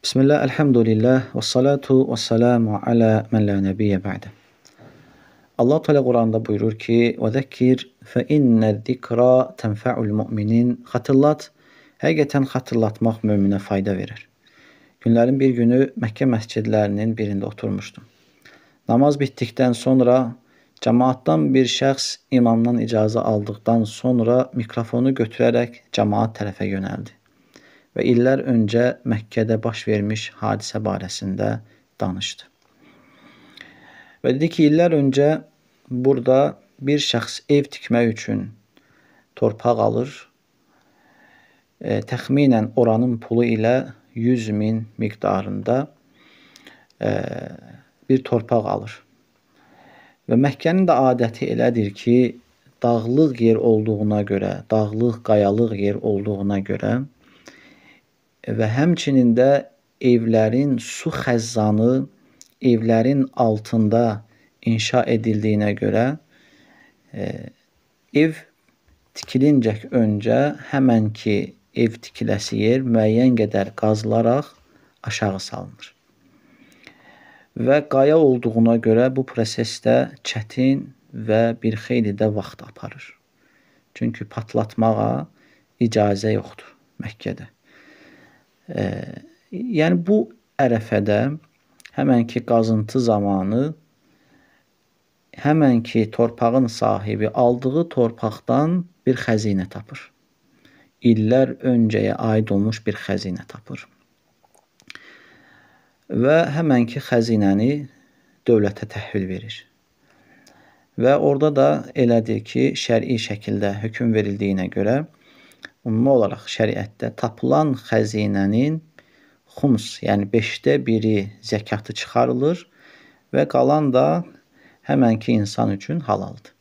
Bismillah, elhamdülillah, ve salatu ve selamu ala men la nebiyye ba'de. Allah Teala Quranda buyurur ki: "Və zəkkir fe inne'z-zikra tenfa'ul mu'minin." Xatırlat, həqiqətən xatırlatmaq möminə fayda verir. Günlərin bir günü Məkkə məscidlərinin birində oturmuşdum. Namaz bitdikdən sonra cemaatdan bir şəxs imamdan icazə aldıqdan sonra mikrofonu götürərək cemaat tərəfə yönəldi və illər öncə Məkkədə baş vermiş hadisə barəsində danışdı. Və dedi ki, illər öncə burada bir şəxs ev tikmək üçün torpaq alır, təxminən oranın pulu ilə 100.000 miqdarında bir torpaq alır. Və Məkkənin də adəti elədir ki, dağlıq yer olduğuna görə, dağlıq, qayalıq yer olduğuna görə və həmçinin də evlərin su xəzzanı evlərin altında inşa edildiyinə görə ev tikilincək öncə həmən ki ev tikiləsi yer müəyyən qədər qazılaraq aşağı salınır. Və qaya olduğuna görə bu prosesdə çətin və bir xeyli də vaxt aparır. Çünki patlatmağa icazə yoxdur Məkkədə. Yəni bu ərəfədə həmən ki qazıntı zamanı həmən ki torpağın sahibi aldığı torpaqdan bir xəzinə tapır. İllər öncəyə aid olmuş bir xəzinə tapır. Və həmən ki xəzinəni dövlətə təhvil verir. Və orada da elədir ki, şəri şəkildə hökm verildiyinə görə ümumi olaraq şəriətdə tapılan xəzinənin xums, yəni 1/5 zəkatı çıxarılır və qalan da həmən ki insan üçün halaldır.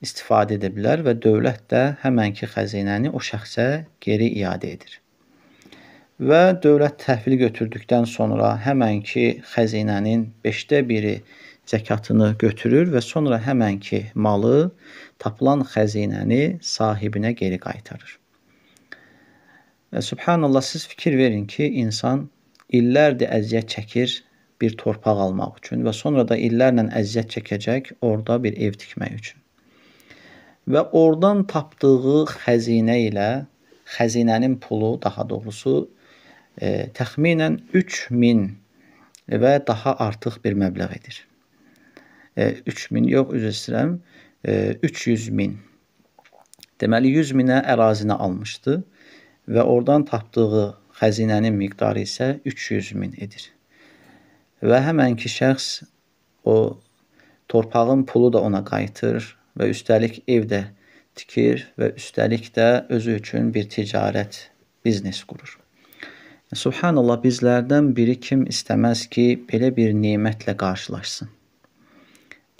İstifadə edə bilər və dövlət də həmən ki xəzinəni o şəxsə geri iade edir. Və dövlət təhvil götürdükdən sonra həmən ki xəzinənin 1/5 zəkatını götürür və sonra həmən ki malı, tapılan xəzinəni sahibinə geri qaytarır. Subhanallah, siz fikir verin ki, insan illərdir əziyyət çəkir bir torpaq almaq üçün və sonra da illərlə əziyyət çəkəcək orada bir ev tikmək üçün. Və oradan tapdığı xəzinə ilə xəzinənin pulu, daha doğrusu təxminən 3.000 və daha artıq bir məbləğ edir. 3.000 yox, üzr istəyirəm, 300.000. Deməli 100.000-ə ərazini almışdı və oradan tapdığı xəzinənin miqdarı isə 300.000 edir. Və həmən ki şəxs o torpağın pulu da ona qayıtır və üstəlik ev də tikir və üstəlik də özü üçün bir ticarət, biznes qurur. Subhanallah, bizlərdən biri kim istəməz ki, belə bir nemətlə qarşılaşsın.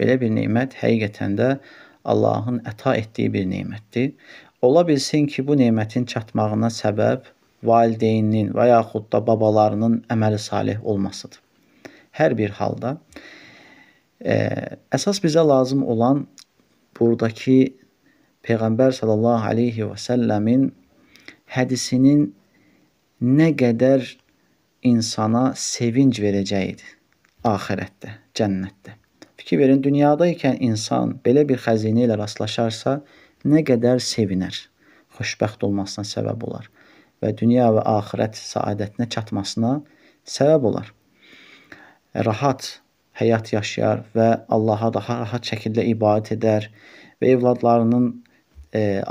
Belə bir nemət həqiqətən də Allahın əta etdiyi bir nemətdir. Ola bilsin ki, bu nemətin çatmağına səbəb valideyninin və yaxud da babalarının əməli salih olmasıdır. Hər bir halda əsas bizə lazım olan buradakı Peyğəmbər sallallahu aleyhi və səlləmin hədisinin nə qədər insana sevinc verəcəyidir axirətdə, cənnətdə. Fikir verin, dünyadaykən insan belə bir xəzinə ilə rastlaşarsa, nə qədər sevinər, xoşbəxt olmasına səbəb olar və dünya və axirət səadətinə çatmasına səbəb olar. Rahat həyat yaşayar və Allaha daha rahat şəkildə ibadət edər və evladlarının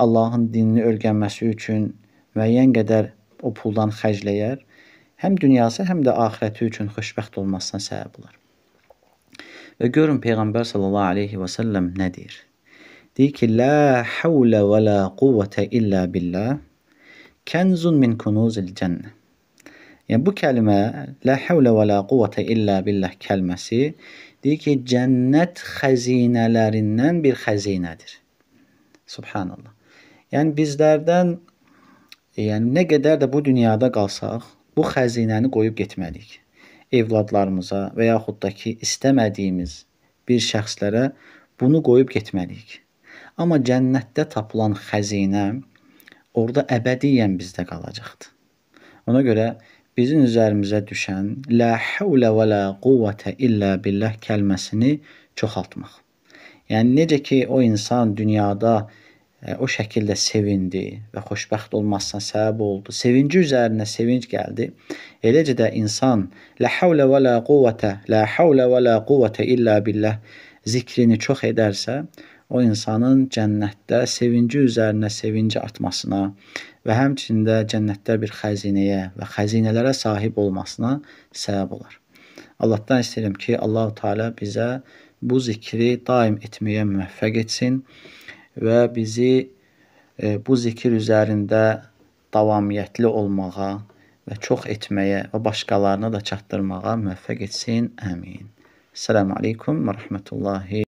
Allahın dinini öyrənməsi üçün müəyyən qədər o puldan xərcləyər. Həm dünyası, həm də axirəti üçün xoşbəxt olmasına səbəb olar. Və görün Peyğəmbər sallallahu aleyhi və səlləm nə deyir? Deyir ki, la havlə və la quvvətə illə billah, kənzun min kunuzil cənnə. Yəni bu kəlmə, la havlə və la quvvətə illə billah kəlməsi, deyir ki, cənnət xəzinələrindən bir xəzinədir. Subhanallah. Yəni bizlərdən nə qədər də bu dünyada qalsaq, bu xəzinəni qoyub getməliyik. Evladlarımıza və yaxud da ki, istəmədiyimiz bir şəxslərə bunu qoyub getməliyik. Amma cənnətdə tapılan xəzinə orada əbədiyyən bizdə qalacaqdır. Ona görə bizim üzərimizə düşən la havlə və la quvvətə illə billah kəlməsini çoxaltmaq. Yəni necə ki o insan dünyada o şəkildə sevindi və xoşbəxt olmasına səbəb oldu. Sevinci üzərinə sevinc gəldi. Eləcə də insan la havlə və la quvvətə illə billah zikrini çox edərsə, o insanın cənnətdə sevinci üzərinə sevinci artmasına və həmçində cənnətdə bir xəzinəyə və xəzinələrə sahib olmasına səbəb olar. Allahdan istəyirəm ki, Allah-u Teala bizə bu zikri daim etməyə müvəffəq etsin və bizi bu zikir üzərində davamiyyətli olmağa və çox etməyə və başqalarına da çatdırmağa müvəffəq etsin. Əmin. Esselamu aleykum və rəhmətullahi